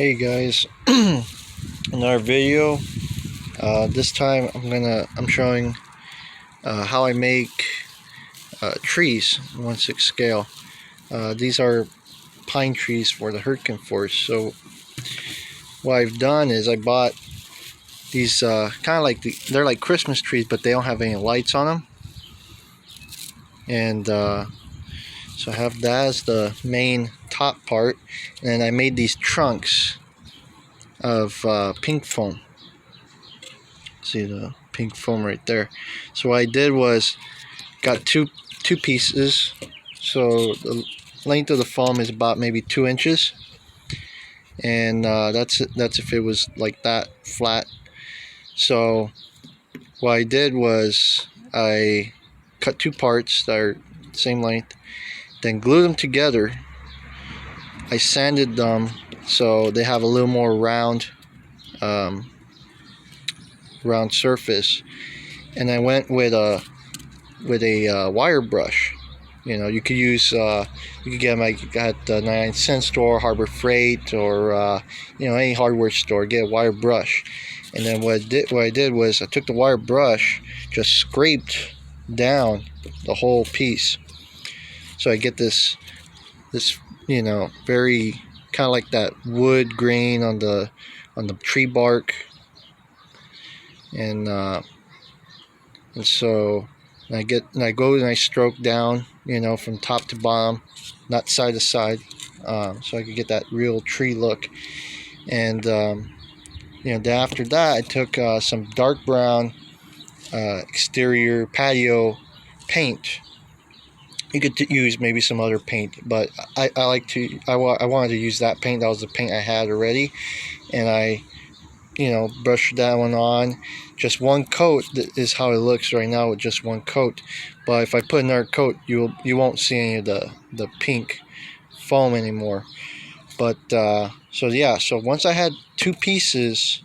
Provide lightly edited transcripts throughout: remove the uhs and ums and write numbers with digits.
Hey guys, another video. This time I'm showing how I make trees 1/6 scale. These are pine trees for the Hurtgen Forest. So what I've done is I bought these kind of like they're like Christmas trees, but they don't have any lights on them. And so I have that as the main top part, and then I made these trunks of pink foam. See the pink foam right there. So what I did was got two pieces. So the length of the foam is about maybe 2 inches, and that's if it was like that flat. So what I did was I cut two parts that are the same length, then glued them together. I sanded them so they have a little more round surface, and I went with a wire brush. You know, you could use you could get them like at the 99-cent store, Harbor Freight, or any hardware store. Get a wire brush, and then what I did was I took the wire brush, just scraped down the whole piece, so I get this very kind of like that wood grain on the tree bark, and so I go and I stroke down, from top to bottom, not side to side, so I could get that real tree look. And then after that, I took some dark brown exterior patio paint. You could use maybe some other paint, but I wanted to use that paint. That was the paint I had already, and I brush that one on. Just one coat is how it looks right now with just one coat, but if I put another coat, you won't see any of the pink foam anymore. But so once I had two pieces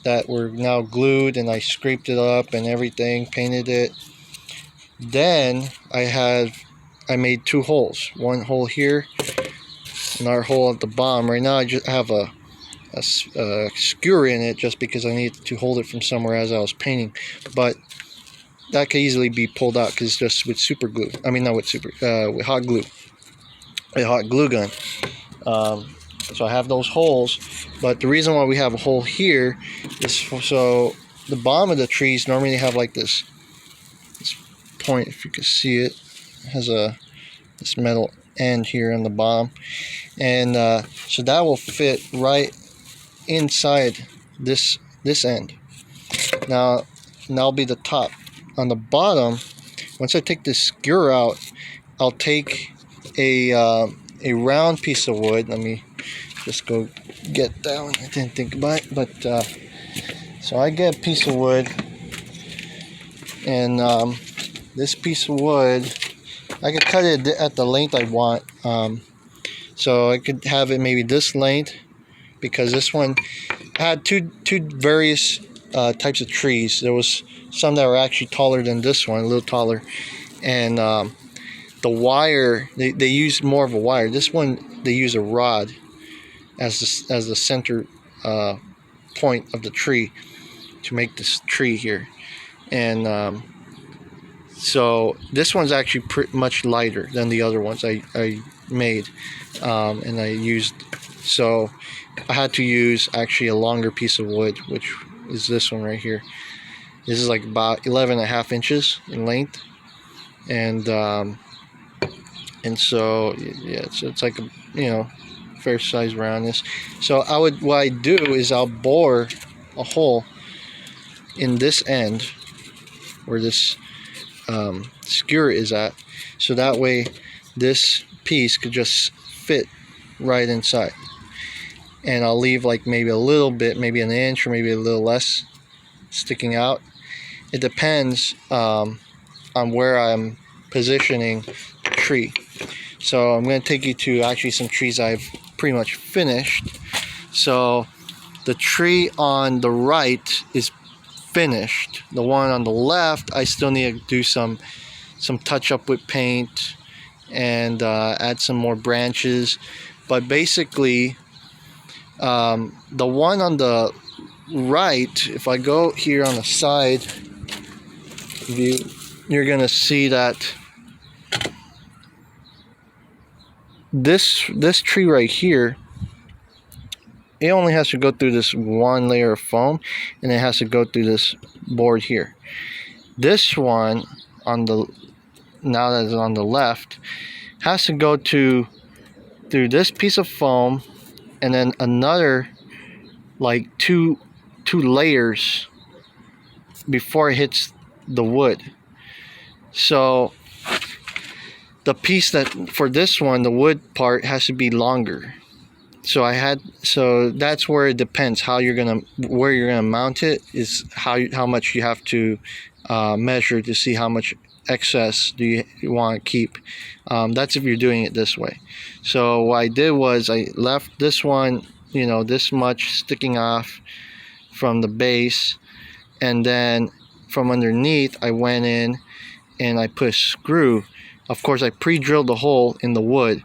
that were now glued, and I scraped it up and everything, painted it, then I made two holes, one hole here, another hole at the bottom. Right now I just have a skewer in it just because I need to hold it from somewhere as I was painting, but that could easily be pulled out because it's just with super glue. I mean, not with with hot glue, a hot glue gun. So I have those holes, but the reason why we have a hole here is so the bottom of the trees normally have like this point, if you can see it, has this metal end here on the bottom, and so that will fit right inside this end. Now that'll be the top. On the bottom, once I take this skewer out, I'll take a round piece of wood. Let me just go get that one. I didn't think about it, but so I get a piece of wood, and this piece of wood, I could cut it at the length I want. So I could have it maybe this length, because this one had two various types of trees. There was some that were actually taller than this one, a little taller, and the wire, they used more of a wire. This one, they use a rod as the center point of the tree to make this tree here. And so this one's actually much lighter than the other ones I made, and I used, so I had to use actually a longer piece of wood, which is this one right here. This is like about 11.5 inches in length, and so yeah, it's like a fair size roundness. So what I do is I'll bore a hole in this end where this skewer is at, so that way this piece could just fit right inside, and I'll leave like maybe a little bit, maybe an inch or maybe a little less sticking out. It depends on where I'm positioning the tree. So I'm going to take you to actually some trees I've pretty much finished. So the tree on the right is finished. The one on the left, I still need to do some touch up with paint and add some more branches, but basically The one on the right, if I go here on the side view, you're gonna see that this tree right here, it only has to go through this one layer of foam, and it has to go through this board here. This one on the, now that it's on the left, has to go through this piece of foam, and then another like two layers before it hits the wood. So the piece that for this one, the wood part, has to be longer. So that's where it depends where you're gonna mount it, is how much you have to measure to see how much excess do you want to keep. That's if you're doing it this way. So what I did was I left this one, this much sticking off from the base, and then from underneath I went in and I put a screw. Of course, I pre-drilled the hole in the wood,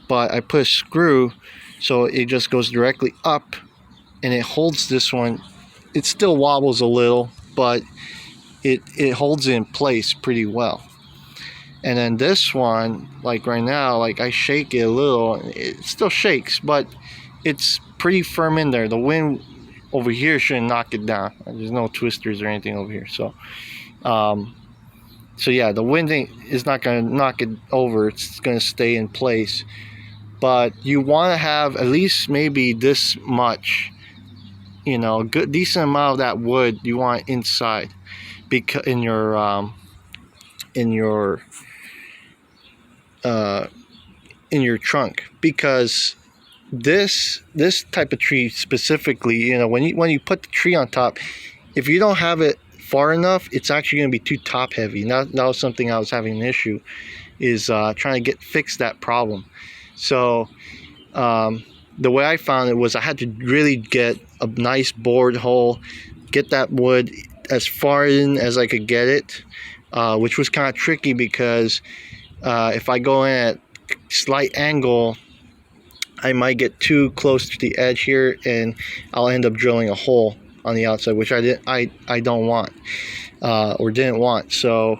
but I put a screw so it just goes directly up and it holds this one. It still wobbles a little, but it holds it in place pretty well. And then this one, like right now, like I shake it a little, it still shakes, but it's pretty firm in there. The wind over here shouldn't knock it down. There's no twisters or anything over here. So yeah, the wind is not going to knock it over. It's going to stay in place. But you want to have at least maybe this much, a good decent amount of that wood you want inside, because in your trunk, because this type of tree specifically, when you put the tree on top, if you don't have it far enough, it's actually going to be too top heavy. That was something I was having an issue, is trying to fix that problem. So the way I found it was I had to really get a nice bored hole, get that wood as far in as I could get it, which was kind of tricky because if I go in at slight angle, I might get too close to the edge here and I'll end up drilling a hole on the outside, which I don't want, or didn't want. So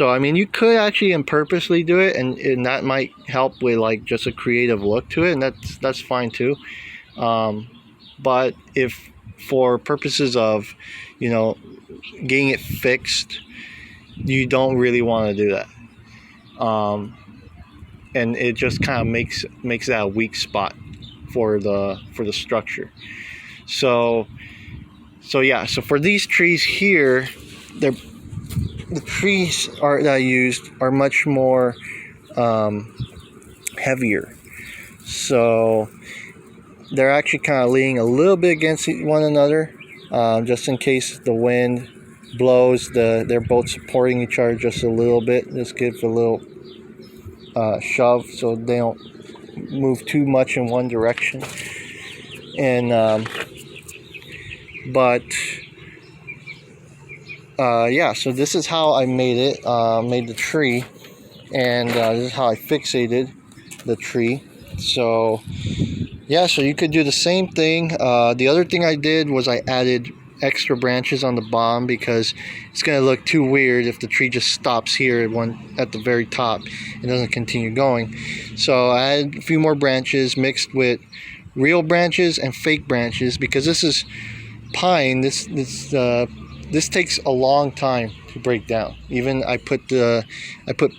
I mean, you could actually purposely do it, and that might help with like just a creative look to it, and that's fine too. But if for purposes of getting it fixed, you don't really want to do that, and it just kind of makes that a weak spot for the structure. So yeah, so for these trees here, the trees that I used are much more heavier, so they're actually kind of leaning a little bit against one another, just in case the wind blows. They're both supporting each other just a little bit. Just give a little shove so they don't move too much in one direction. And yeah, so this is how I made it, made the tree, and this is how I fixated the tree. So yeah, so you could do the same thing. The other thing I did was I added extra branches on the bottom, because it's going to look too weird if the tree just stops here at the very top and doesn't continue going. So I added a few more branches mixed with real branches and fake branches, because this is pine. This takes a long time to break down. Even I put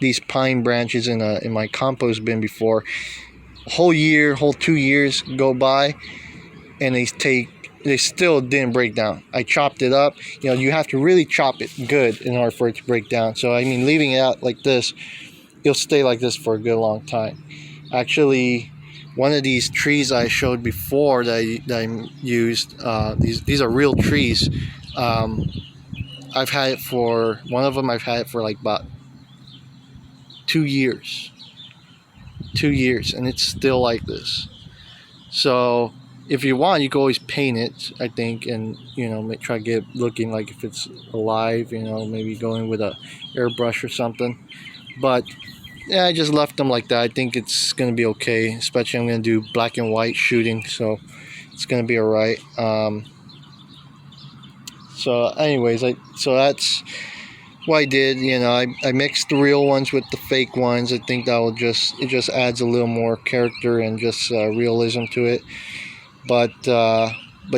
these pine branches in my compost bin before. A whole 2 years go by, and they still didn't break down. I chopped it up. You have to really chop it good in order for it to break down. So I mean, leaving it out like this, it'll stay like this for a good long time. Actually, one of these trees I showed before that I used, these are real trees. I've had it for one of them. I've had it for like about 2 years. 2 years, and it's still like this. So if you want, you can always paint it, I think, and try to get it looking like if it's alive. Maybe go in with a airbrush or something. But yeah, I just left them like that. I think it's gonna be okay, especially I'm gonna do black and white shooting, so it's gonna be all right. So anyways, so that's what I did. I mixed the real ones with the fake ones. I think that will just adds a little more character and just realism to it. But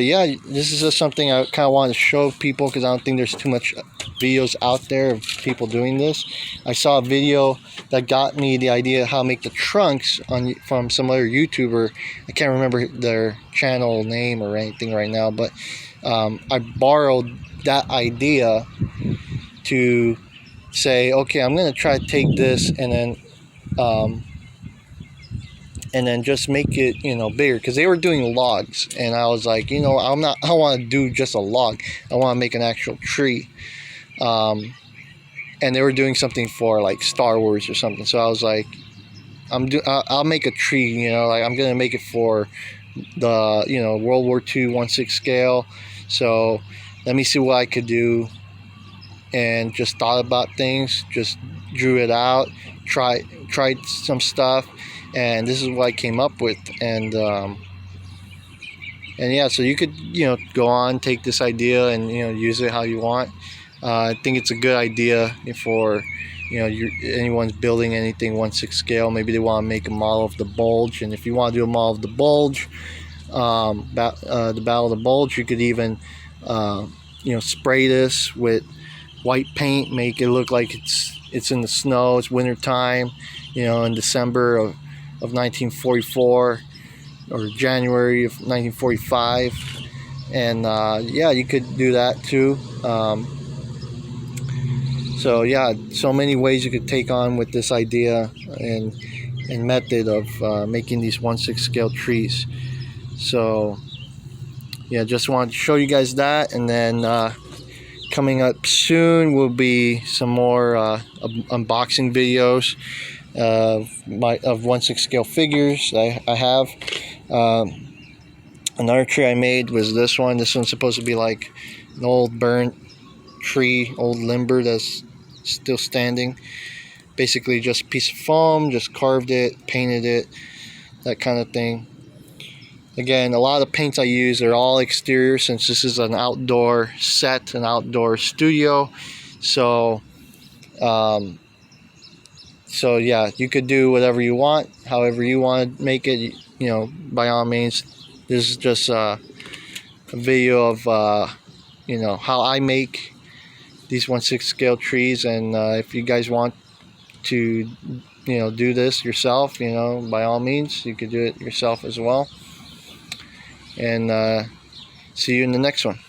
yeah, this is just something I kind of want to show people because I don't think there's too much videos out there of people doing this. I saw a video that got me the idea of how to make the trunks from some other YouTuber. I can't remember their channel name or anything right now, but I borrowed that idea to say, okay, I'm gonna try to take this and then just make it bigger, because they were doing logs, and I was like, I don't want to do just a log. I want to make an actual tree. And they were doing something for like Star Wars or something, so I was like, I'll make a tree, like I'm gonna make it for the World War II 1/6 scale. So let me see what I could do, and just thought about things, just drew it out, tried some stuff, and this is what I came up with. And yeah, so you could go on, take this idea and use it how you want. I think it's a good idea for anyone's building anything 1/6 scale. Maybe they want to make a model of the bulge, and if you want to do a model of the bulge, the Battle of the Bulge, you could even spray this with white paint, make it look like it's in the snow, it's winter time, in December of 1944 or January of 1945. And yeah, you could do that too. So yeah, so many ways you could take on with this idea and method of making these 1/6 scale trees. So yeah, just wanted to show you guys that. And then coming up soon will be some more unboxing videos of 1/6 scale figures I have. Another tree I made was this one. This one's supposed to be like an old burnt tree, old limber that's still standing. Basically just a piece of foam, just carved it, painted it, that kind of thing. Again, a lot of paints I use are all exterior, since this is an outdoor set, an outdoor studio. So so yeah, you could do whatever you want, however you want to make it, by all means. This is just a video of how I make these 1/6 scale trees. And if you guys want to do this yourself, by all means, you could do it yourself as well. And see you in the next one.